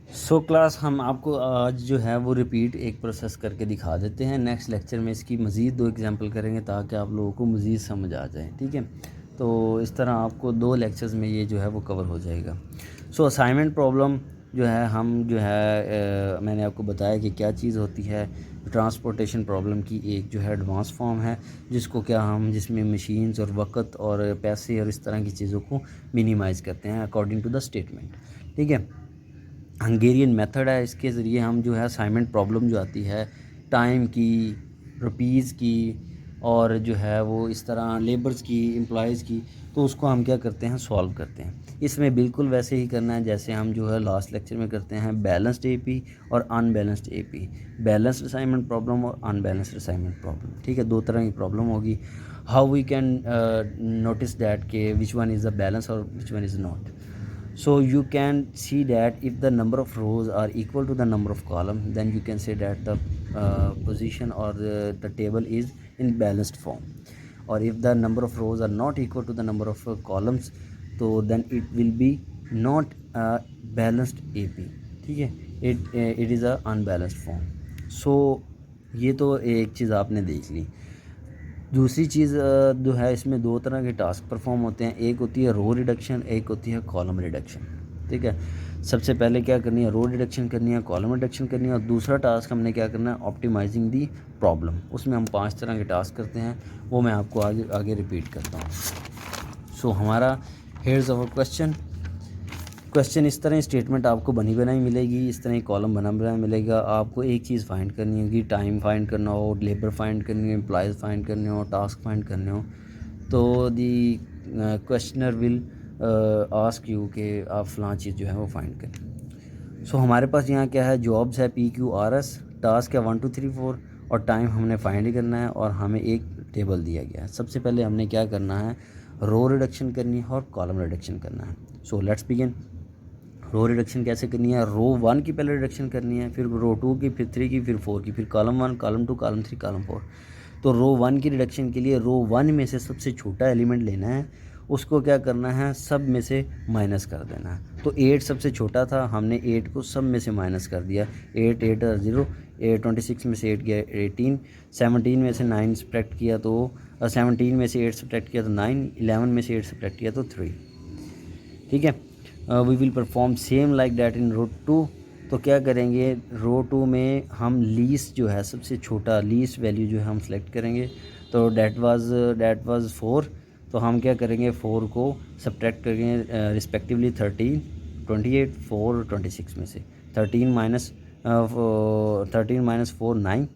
So class हम आपको आज जो है वो रिपीट एक प्रोसेस करके दिखा देते हैं। नेक्स्ट लेक्चर में इसकी मज़ीद 2 एग्जांपल करेंगे ताकि आप लोगों को मज़ीद समझ आ जाए, ठीक है। तो इस तरह आपको 2 लेक्चर्स में ये जो है वो कवर हो जाएगा। सो असाइनमेंट प्रॉब्लम जो है हम जो है मैंने आपको बताया कि क्या चीज़ होती है। ट्रांसपोर्टेशन प्रॉब्लम की एक जो है एडवांस फॉर्म है जिसमें मशीन्स और वक़्त और पैसे और इस तरह की चीज़ों को मिनिमाइज़ करते हैं अकॉर्डिंग टू द स्टेटमेंट, ठीक है। हंगेरियन मेथड है, इसके ज़रिए हम जो है असाइनमेंट प्रॉब्लम जो आती है टाइम की, रुपीज़ की और जो है वो इस तरह लेबर्स की, एम्प्लॉयज़ की, तो उसको हम क्या करते हैं, सॉल्व करते हैं। इसमें बिल्कुल वैसे ही करना है जैसे हम जो है लास्ट लेक्चर में करते हैं बैलेंस्ड एपी और unbalanced AP, balanced assignment problem और अनबैलेंस्ड असाइनमेंट प्रॉब्लम, ठीक है। 2 तरह की प्रॉब्लम होगी। How we can notice that के which one is the balance और which one is not. So you can see that if the number of rows are equal to the number of column, then you can say that the position or the table is in balanced form. Or if the number of rows are not equal to the number of columns, so then it will be not a balanced AP, ठीक है। it is a unbalanced form. So ये तो एक चीज़ आपने देख ली। दूसरी चीज़ जो है इसमें 2 तरह के टास्क परफॉर्म होते हैं, एक होती है रो रिडक्शन, एक होती है कॉलम रिडक्शन, ठीक है। सबसे पहले क्या करनी है, रो रिडक्शन करनी है, कॉलम रिडक्शन करनी है, और दूसरा टास्क हमने क्या करना है, ऑप्टिमाइजिंग दी प्रॉब्लम। उसमें हम 5 तरह के टास्क करते हैं, वो मैं आपको आगे आगे रिपीट करता हूँ। सो हमारा हेयर्स अवर क्वेश्चन इस तरह स्टेटमेंट आपको बनी बनाई मिलेगी, इस तरह कॉलम बना बनाया मिलेगा। आपको एक चीज़ फाइंड करनी होगी, टाइम फाइंड करना हो, लेबर फाइंड करनी हो, एम्प्लॉयज़ फाइंड करने हो, टास्क फाइंड करने हो, तो दी क्वेश्चनर विल आस्क यू कि आप फ़लाँ चीज़ जो है वो फाइंड करें। सो हमारे पास यहाँ क्या है, जॉब्स है PQRS, टास्क है 1 2 3 4 और टाइम हमने फाइंड करना है और हमें एक टेबल दिया गया है। सबसे पहले हमने क्या करना है, रो रिडक्शन करनी है और कॉलम रिडक्शन करना है। So let's begin. Row reduction कैसे करनी है, रो 1 की पहले रिडक्शन करनी है, फिर रो 2 की, फिर 3 की, फिर 4 की, फिर कॉलम 1, कॉलम 2, कॉलम 3, कॉलम 4। तो रो 1 की रिडक्शन के लिए रो 1 में से सबसे छोटा एलिमेंट लेना है, उसको क्या करना है, सब में से माइनस कर देना है। तो 8 सबसे छोटा था, हमने 8 को सब में से माइनस कर दिया। 8 8 0, 26 में से 8 गया 18, 17 में से 9 सब्ट्रैक्ट किया तो 17 में से 8 सब्ट्रैक्ट किया तो 9, 11 में से 8 सब्ट्रैक्ट किया तो 3, ठीक है। We will perform same like that in row 2। तो क्या करेंगे, रो 2 में हम लीस्ट जो है, सबसे छोटा लीस्ट वैल्यू जो है हम सेलेक्ट करेंगे। तो डैट वाज 4। तो हम क्या करेंगे, 4 को सब्ट्रैक्ट करेंगे रिस्पेक्टिवली 13, 28, 4 और 26 में से। 13 माइनस 4 9,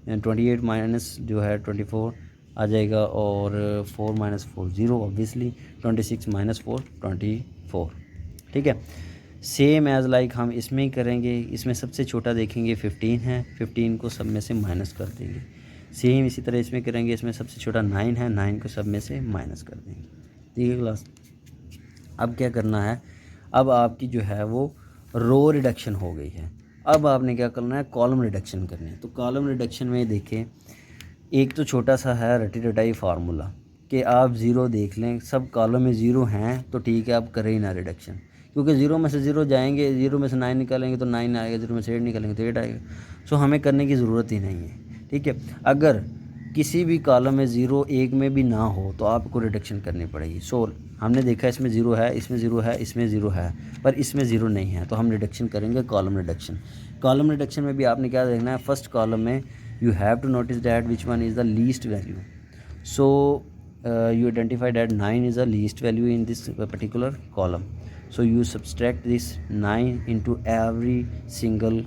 28 माइनस जो है 24 आ जाएगा, और 4 माइनस 4 0 ऑब्वियसली, 26 माइनस 4 24, ठीक है। सेम एज़ लाइक हम इसमें ही करेंगे। इसमें सबसे छोटा देखेंगे 15 है, 15 को सब में से माइनस कर देंगे। सेम इसी तरह इसमें करेंगे, इसमें सबसे छोटा 9 है, 9 को सब में से माइनस कर देंगे, ठीक है क्लास। अब क्या करना है, अब आपकी जो है वो रो रिडक्शन हो गई है। अब आपने क्या करना है, कॉलम रिडक्शन करनी है। तो कॉलम रिडक्शन में देखें, एक तो छोटा सा है रटी रटाई फार्मूला कि आप ज़ीरो देख लें, सब कॉलम में ज़ीरो हैं तो ठीक है, आप करें ही ना रिडक्शन, क्योंकि ज़ीरो में से ज़ीरो जाएंगे, ज़ीरो में से 9 निकालेंगे तो 9 आएगा, ज़ीरो में से 8 निकालेंगे तो 8 आएगा। सो हमें करने की ज़रूरत ही नहीं है, ठीक है। अगर किसी भी कॉलम में ज़ीरो एक में भी ना हो तो आपको रिडक्शन करनी पड़ेगी। सो हमने देखा इसमें ज़ीरो है, इसमें ज़ीरो है, इसमें ज़ीरो है, पर इसमें ज़ीरो नहीं है, तो हम रिडक्शन करेंगे कॉलम रिडक्शन। कॉलम रिडक्शन में भी आपने क्या देखना है, फर्स्ट कॉलम में you have to notice that which one is the least value. So you identify that 9 is the least value in this particular column. So you subtract this 9 into every single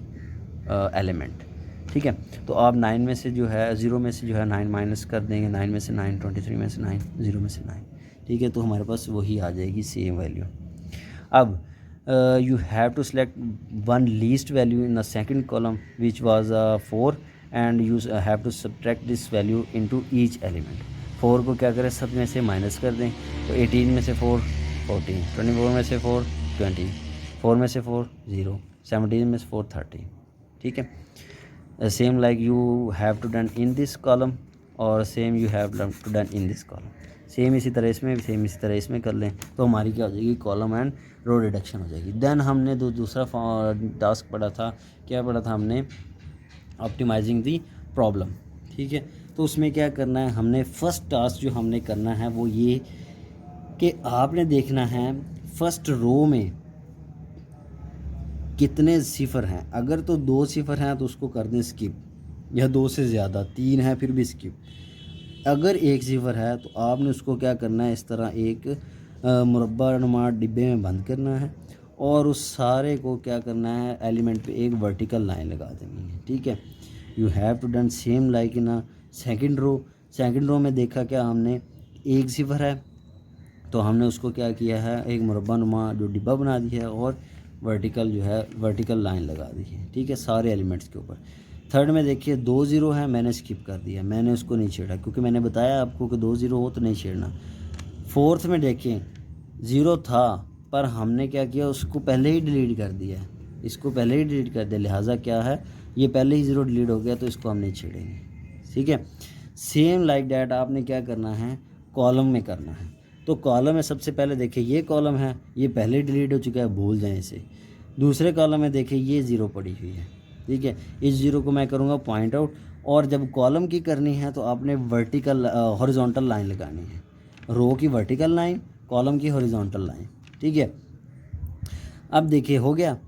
element, ठीक है। तो आप 9 में से जो है, 0 में से जो है 9 माइनस कर देंगे, 9 में से 9, 23 में से 9, 0 में से 9, ठीक है। तो हमारे पास वही आ जाएगी सेम वैल्यू। अब you have to select one least value in the second column which was 4, and you have to subtract this value into each element। 4 को क्या करें, सब में से माइनस कर दें। तो 18 में से 4 14, 24 में से 4 20, 4 में से 4 0, 17 में से 4 30, ठीक है। Same like you have to done in this column और same you have to done in this column. Same इसी तरह इसमें कर लें तो हमारी क्या हो जाएगी, कॉलम एंड रो रिडक्शन हो जाएगी। देन हमने दूसरा टास्क पढ़ा था, क्या पढ़ा था हमने, ऑप्टिमाइजिंग दी प्रॉब्लम। ठीक है, तो उसमें क्या करना है हमने, फर्स्ट टास्क जो हमने करना है वो ये कि आपने देखना है फर्स्ट रो में कितने सिफर हैं। अगर तो 2 सिफर हैं तो उसको कर दें स्किप, या 2 से ज़्यादा, 3 है फिर भी स्किप। अगर 1 सिफर है तो आपने उसको क्या करना है, इस तरह एक मुरब्बा नुमा डिब्बे में बंद करना है और उस सारे को क्या करना है, एलिमेंट पे एक वर्टिकल लाइन लगा देनी है। ठीक है, you have to done same like in second row. Second row में देखा क्या हमने, 1 सिफर है तो हमने उसको क्या किया है, एक मुरब्बा नुमा जो डिब्बा बना दिया है और वर्टिकल जो है वर्टिकल लाइन लगा दी है। ठीक है, सारे एलिमेंट्स के ऊपर। थर्ड में देखिए 2 ज़ीरो है, मैंने स्किप कर दिया, मैंने उसको नहीं छेड़ा क्योंकि मैंने बताया आपको कि 2 ज़ीरो हो तो नहीं छेड़ना। फोर्थ में देखिए 0 था पर हमने क्या किया, उसको पहले ही डिलीट कर दिया, इसको पहले ही डिलीट कर दिया, लिहाजा क्या है ये पहले ही 0 डिलीट हो गया तो इसको हम नहीं छेड़ेंगे। ठीक है, सेम लाइक डैट आपने क्या करना है, कॉलम में करना है। तो कॉलम में सबसे पहले देखिए ये कॉलम है, ये पहले डिलीट हो चुका है, भूल जाएं इसे। दूसरे कॉलम में देखिए ये 0 पड़ी हुई है। ठीक है, इस 0 को मैं करूँगा पॉइंट आउट, और जब कॉलम की करनी है तो आपने वर्टिकल हॉरिजॉन्टल लाइन लगानी है, रो की वर्टिकल लाइन, कॉलम की हॉरिजॉन्टल लाइन। ठीक है, अब देखिए हो गया।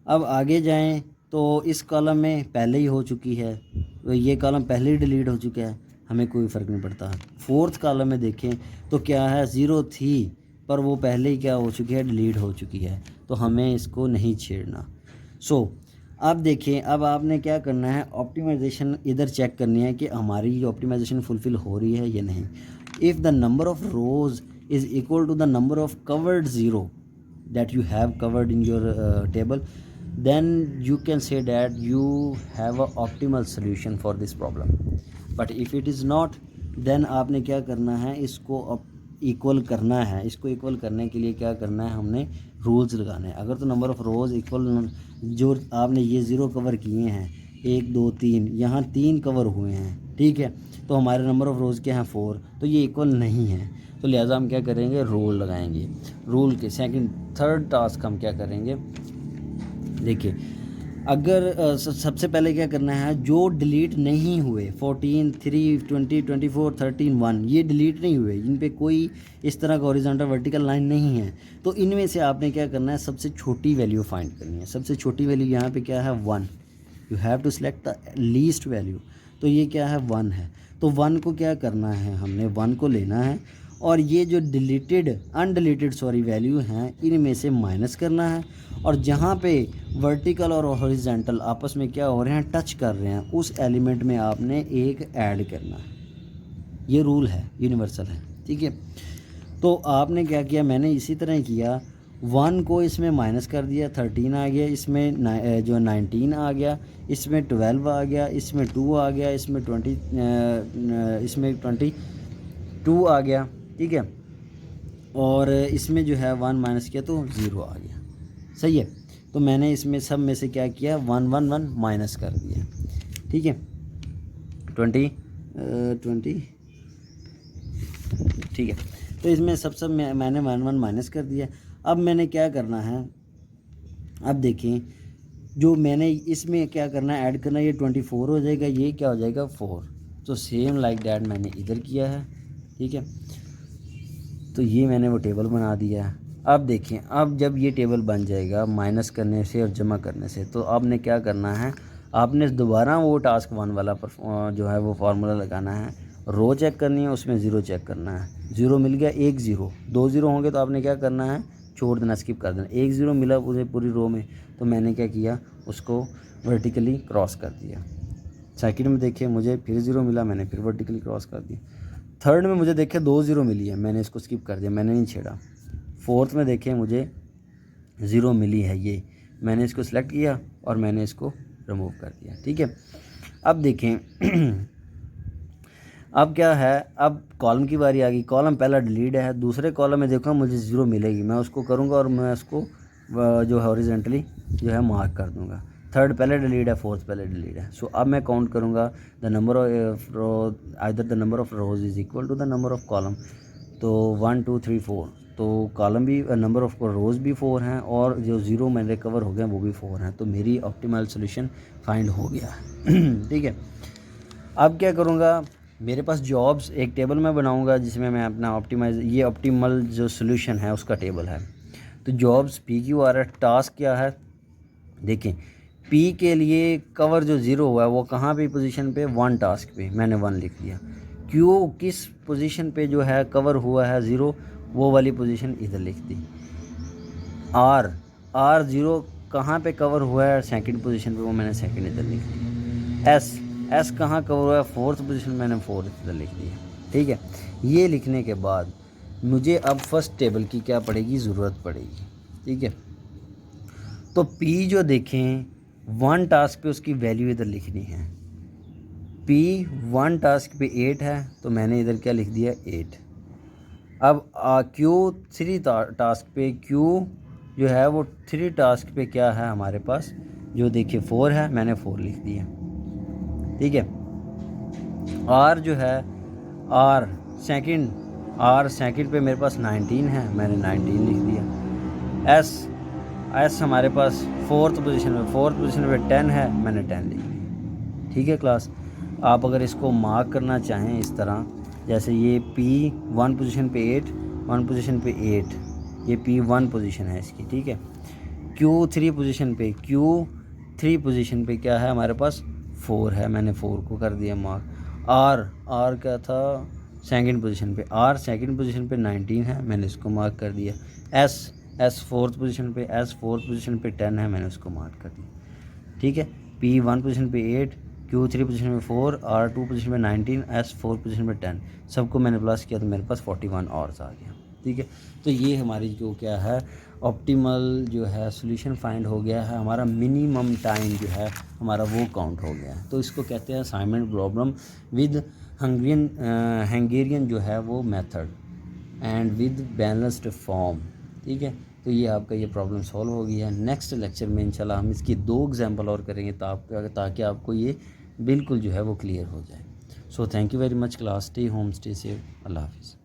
अब आगे जाएं तो इस कॉलम में पहले ही हो चुकी है, तो ये कॉलम पहले ही डिलीट हो चुका है, हमें कोई फ़र्क नहीं पड़ता। फोर्थ कॉलम में देखें तो क्या है, 0 थी पर वो पहले ही क्या हो चुकी है, डिलीट हो चुकी है, तो हमें इसको नहीं छेड़ना। अब देखें, अब आपने क्या करना है, ऑप्टिमाइजेशन इधर चेक करनी है कि हमारी ऑप्टिमाइजेशन फुलफ़िल हो रही है या नहीं। If the number of rows is equal to the number of covered zero that you have covered in your table, then you can say that you have a optimal solution for this problem. But if it is not, then आपने क्या करना है, इसको equal करना है। इसको equal करने के लिए क्या करना है, हमने रूल्स लगाने हैं। अगर तो नंबर ऑफ़ रोज़ इक्वल, जो आपने ये 0 कवर किए हैं, 1 2 3, यहाँ 3 कवर हुए हैं। ठीक है, तो हमारे नंबर ऑफ़ रोज़ क्या हैं, 4, तो ये इक्वल नहीं है, तो लिहाजा हम क्या करेंगे, रूल लगाएंगे। रूल के थर्ड टास्क हम क्या करेंगे, देखिए अगर सबसे पहले क्या करना है, जो डिलीट नहीं हुए 14 3 20 24 13 1, ये डिलीट नहीं हुए, इन पे कोई इस तरह का हॉरिजॉन्टल वर्टिकल लाइन नहीं है, तो इनमें से आपने क्या करना है, सबसे छोटी वैल्यू फाइंड करनी है। सबसे छोटी वैल्यू यहाँ पे क्या है, 1। You have to select the least value, तो ये क्या है, 1 है। तो 1 को क्या करना है, हमने 1 को लेना है और ये जो अनडिलीटेड वैल्यू हैं, इनमें से माइनस करना है, और जहाँ पे वर्टिकल और हॉरिजॉन्टल आपस में क्या हो रहे हैं, टच कर रहे हैं, उस एलिमेंट में आपने एक ऐड करना है। ये रूल है, यूनिवर्सल है। ठीक है, तो आपने क्या किया, मैंने इसी तरह किया, 1 को इसमें माइनस कर दिया, 13 आ गया, इसमें जो 19 आ गया, इसमें 12 आ गया, इसमें 2 आ गया, इसमें 22 आ गया। ठीक है, और इसमें जो है 1 माइनस किया तो 0 आ गया। सही है, तो मैंने इसमें सब में से क्या किया, 1 1 1 माइनस कर दिया। ठीक है, 20 ठीक है, तो इसमें सब मैंने 1 1 माइनस कर दिया। अब मैंने क्या करना है, अब देखें जो मैंने इसमें क्या करना है, ऐड करना है, ये 24 हो जाएगा, ये क्या हो जाएगा, 4। तो सेम लाइक डैट मैंने इधर किया है। ठीक है, तो ये मैंने वो टेबल बना दिया है। अब देखें, अब जब ये टेबल बन जाएगा माइनस करने से और जमा करने से, तो आपने क्या करना है, आपने दोबारा वो टास्क 1 वाला जो है वो फार्मूला लगाना है, रो चेक करनी है, उसमें 0 चेक करना है। 0 मिल गया, 1 0, 2 0 होंगे तो आपने क्या करना है, छोड़ देना, स्किप कर देना। 1 0 मिला मुझे पूरी रो में, तो मैंने क्या किया, उसको वर्टिकली क्रॉस कर दिया। सेकंड में देखिए मुझे फिर 0 मिला, मैंने फिर वर्टिकली क्रॉस कर दिया। थर्ड में मुझे देखिए 2 0 मिली है, मैंने इसको स्किप कर दिया, मैंने नहीं छेड़ा। फोर्थ में देखिए मुझे 0 मिली है, ये मैंने इसको सेलेक्ट किया और मैंने इसको रिमूव कर दिया। ठीक है, अब देखें अब क्या है, अब कॉलम की बारी आ गई। कॉलम पहला डिलीट है, दूसरे कॉलम में देखो मुझे 0 मिलेगी, मैं उसको करूँगा और मैं उसको जो है हॉरिजॉन्टली जो है मार्क कर दूँगा। थर्ड पहले डिलीट है, फोर्थ पहले डिलीट है। सो अब मैं काउंट करूँगा, the number of row either the number of rows is equal to the number of column. तो 1 2 3 4, तो कॉलम भी नंबर ऑफ रोज़ भी 4 हैं और जो ज़ीरो मेरे कवर हो गए वो भी 4 हैं, तो मेरी ऑप्टिमल सोल्यूशन फाइंड हो गया है। ठीक है, अब क्या करूँगा, मेरे पास जॉब्स एक टेबल में बनाऊँगा जिसमें मैं अपना ये ऑप्टिमल जो सोल्यूशन है उसका टेबल है। तो जॉब्स PQR है, टास्क क्या है, देखें P के लिए कवर जो ज़ीरो हुआ है वो कहाँ पे पोजीशन पे, 1 टास्क पे, मैंने 1 लिख दिया। Q किस पोजीशन पे जो है कवर हुआ है ज़ीरो, वो वाली पोजीशन इधर लिख दी। R ज़ीरो कहाँ पे कवर हुआ है, सेकंड पोजीशन पे, वो मैंने सेकंड इधर लिख दिया। S कहाँ कवर हुआ है, 4th पोजीशन, मैंने 4 इधर लिख दिया। ठीक है, ये लिखने के बाद मुझे अब फर्स्ट टेबल की क्या पड़ेगी, ज़रूरत पड़ेगी। ठीक है, तो P जो देखें 1 टास्क पे उसकी वैल्यू इधर लिखनी है। P 1 टास्क पे 8 है, तो मैंने इधर क्या लिख दिया, 8। अब Q 3 टास्क पे, Q जो है वो 3 टास्क पे क्या है हमारे पास, जो देखिए 4 है, मैंने 4 लिख दिया। ठीक है, R जो है, R सेकंड पे मेरे पास 19 है, मैंने 19 लिख दिया। S हमारे पास 4th पोजीशन पे 10 है, मैंने 10 लिख दिया। ठीक है क्लास, आप अगर इसको मार्क करना चाहें इस तरह, जैसे ये P 1 पोजीशन पे 8, 1 पोजीशन पे 8, ये P 1 पोजीशन है इसकी। ठीक है, Q 3 पोजीशन पे क्या है हमारे पास, 4 है, मैंने 4 को कर दिया मार्क। R क्या था, सेकंड पोजीशन पे, R सेकंड पोजीशन पे 19 है, मैंने इसको मार्क कर दिया। S 4th पोजीशन पे, 10 है, मैंने उसको मार्क कर दिया। ठीक है, P 1 पोजीशन पे 8, Q 3 पोजीशन पे 4, R 2 पोजीशन पे 19, S 4 पोजीशन पे 10, सबको मैंने प्लस किया तो मेरे पास 41 आवर्स आ गया। ठीक है, तो ये हमारी जो क्या है ऑप्टिमल जो है सोल्यूशन फाइंड हो गया है, हमारा मिनिमम टाइम जो है हमारा वो काउंट हो गया है। तो इसको कहते हैं असाइनमेंट प्रॉब्लम विद हंगेरियन जो है वो method and with balanced form. ठीक है, तो ये आपका ये प्रॉब्लम सॉल्व हो गई है। नेक्स्ट लेक्चर में इंशाल्लाह हम इसकी 2 एग्जाम्पल और करेंगे ताकि आपको ये बिल्कुल जो है वो क्लियर हो जाए। So thank you very much class, stay home, stay safe, अल्लाह हाफिज़।